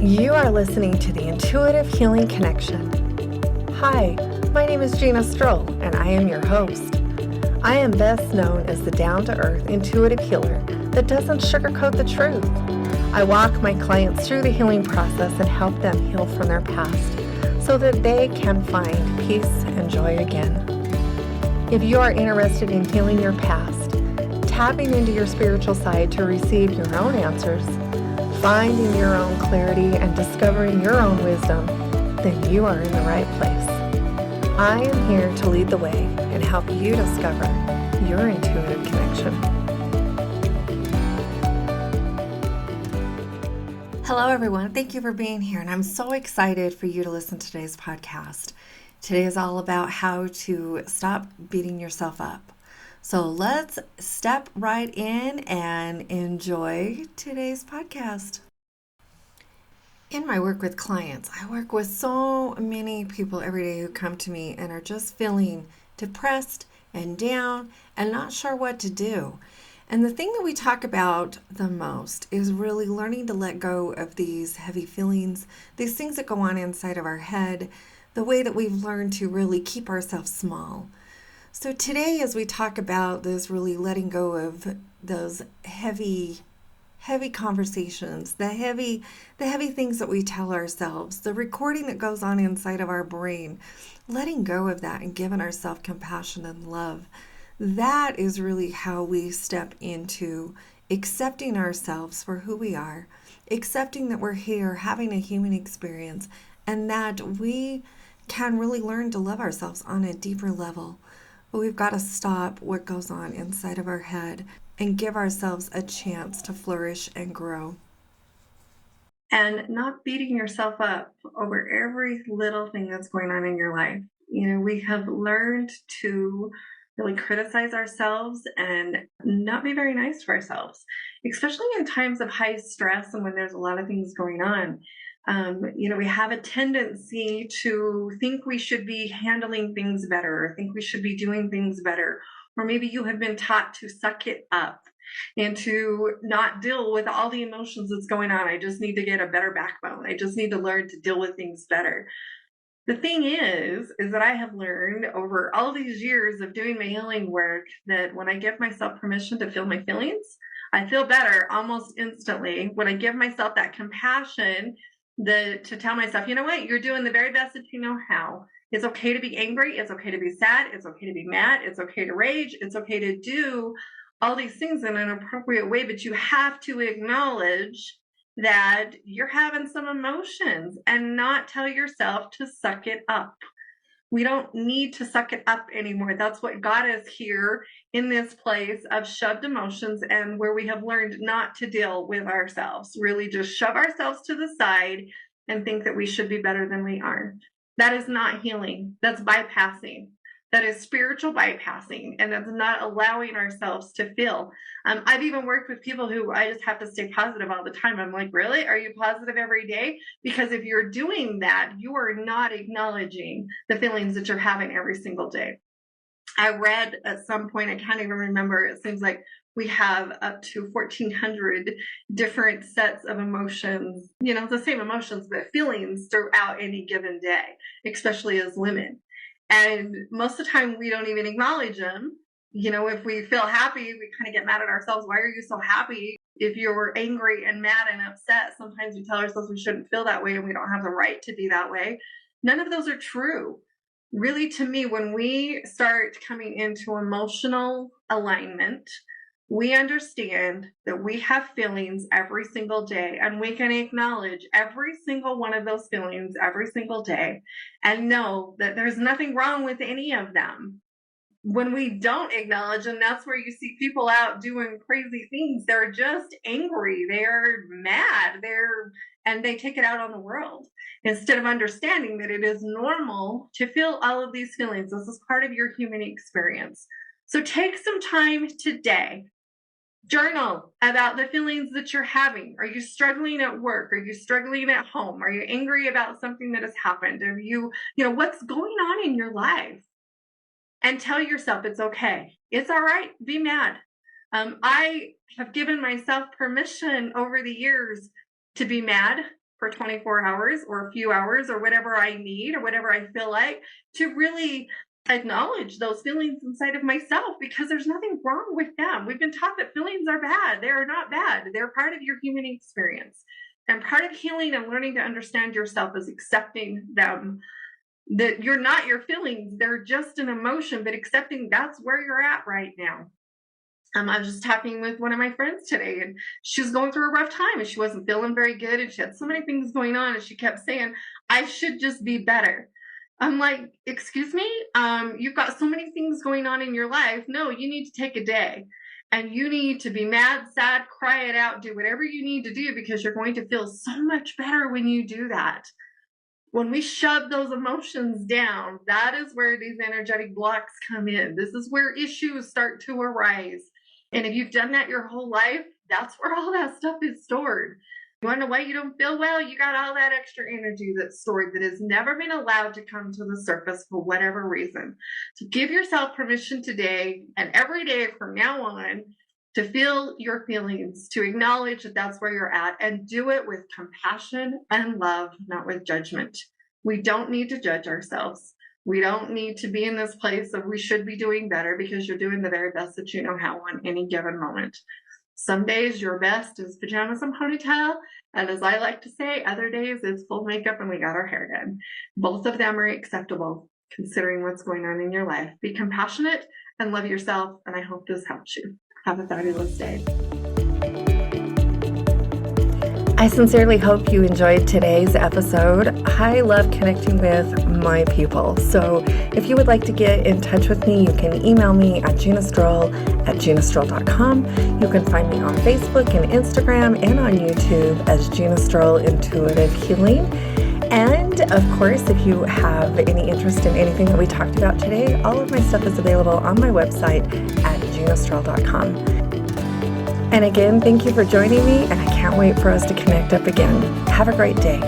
You are listening to the Intuitive Healing Connection. Hi, my name is Gina Stroll, and I am your host. I am best known as the down-to-earth intuitive healer that doesn't sugarcoat the truth. I walk my clients through the healing process and help them heal from their past so that they can find peace and joy again. If you are interested in healing your past, tapping into your spiritual side to receive your own answers, finding your own clarity, and discovering your own wisdom, then you are in the right place. I am here to lead the way and help you discover your intuitive connection. Hello, everyone. Thank you for being here, and I'm so excited for you to listen to today's podcast. Today is all about how to stop beating yourself up. So let's step right in and enjoy today's podcast. In my work with clients, I work with so many people every day who come to me and are just feeling depressed and down and not sure what to do. And the thing that we talk about the most is really learning to let go of these heavy feelings, these things that go on inside of our head, the way that we've learned to really keep ourselves small. So today, as we talk about this, really letting go of those heavy conversations, the heavy things that we tell ourselves, the recording that goes on inside of our brain, letting go of that and giving ourselves compassion and love. That is really how we step into accepting ourselves for who we are, accepting that we're here having a human experience, and that we can really learn to love ourselves on a deeper level. But we've got to stop what goes on inside of our head and give ourselves a chance to flourish and grow. And not beating yourself up over every little thing that's going on in your life. You know, we have learned to really criticize ourselves and not be very nice to ourselves, especially in times of high stress and when there's a lot of things going on. We have a tendency to think we should be handling things better, or think we should be doing things better, or maybe you have been taught to suck it up and to not deal with all the emotions that's going on. I just need to get a better backbone. I just need to learn to deal with things better. The thing is that I have learned over all these years of doing my healing work that when I give myself permission to feel my feelings, I feel better almost instantly. When I give myself that compassion, to tell myself, you know what, you're doing the very best that you know how. It's okay to be angry. It's okay to be sad. It's okay to be mad. It's okay to rage. It's okay to do all these things in an appropriate way, but you have to acknowledge that you're having some emotions and not tell yourself to suck it up. We don't need to suck it up anymore. That's what got us here in this place of shoved emotions and where we have learned not to deal with ourselves, really just shove ourselves to the side and think that we should be better than we are. That is not healing. That's bypassing. That is spiritual bypassing, and that's not allowing ourselves to feel. I've even worked with people who I just have to stay positive all the time. I'm like, really? Are you positive every day? Because if you're doing that, you are not acknowledging the feelings that you're having every single day. I read at some point, I can't even remember, it seems like we have up to 1,400 different sets of emotions, the same emotions, but feelings throughout any given day, especially as women. And most of the time we don't even acknowledge them. If we feel happy, we kind of get mad at ourselves. Why are you so happy? If you're angry and mad and upset, sometimes we tell ourselves we shouldn't feel that way and we don't have the right to be that way. None of those are true. Really, to me, when we start coming into emotional alignment, we understand that we have feelings every single day, and we can acknowledge every single one of those feelings every single day and know that there's nothing wrong with any of them. When we don't acknowledge them, that's where you see people out doing crazy things. They're just angry. They're mad. And they take it out on the world instead of understanding that it is normal to feel all of these feelings. This is part of your human experience. So take some time today. Journal about the feelings that you're having. Are you struggling at work? Are you struggling at home? Are you angry about something that has happened? Are you what's going on in your life? And tell yourself it's okay. It's all right. Be mad. I have given myself permission over the years to be mad, for 24 hours or a few hours or whatever I need or whatever I feel like, to really acknowledge those feelings inside of myself, because there's nothing wrong with them. We've been taught that feelings are bad. They are not bad. They're part of your human experience. And part of healing and learning to understand yourself is accepting them, that you're not your feelings. They're just an emotion, but accepting that's where you're at right now. I was just talking with one of my friends today, and she was going through a rough time and she wasn't feeling very good. And she had so many things going on, and she kept saying, I should just be better. I'm like, excuse me? You've got so many things going on in your life. No, you need to take a day. And you need to be mad, sad, cry it out, do whatever you need to do, because you're going to feel so much better when you do that. When we shove those emotions down, that is where these energetic blocks come in. This is where issues start to arise. And if you've done that your whole life, that's where all that stuff is stored. You want to know why you don't feel well? You got all that extra energy that's stored that has never been allowed to come to the surface for whatever reason. So give yourself permission today and every day from now on to feel your feelings, to acknowledge that that's where you're at, and do it with compassion and love, not with judgment. We don't need to judge ourselves. We don't need to be in this place of we should be doing better, because you're doing the very best that you know how on any given moment. Some days your best is pajamas and ponytail, and as I like to say, other days it's full makeup and we got our hair done. Both of them are acceptable considering what's going on in your life. Be compassionate and love yourself, and I hope this helps you. Have a fabulous day. I sincerely hope you enjoyed today's episode. I love connecting with my people. So if you would like to get in touch with me, you can email me at ginastroll@ginastroll.com. You can find me on Facebook and Instagram and on YouTube as Gina Stroll Intuitive Healing. And of course, if you have any interest in anything that we talked about today, all of my stuff is available on my website at ginastroll.com. And again, thank you for joining me, and I can't wait for us to connect up again. Have a great day.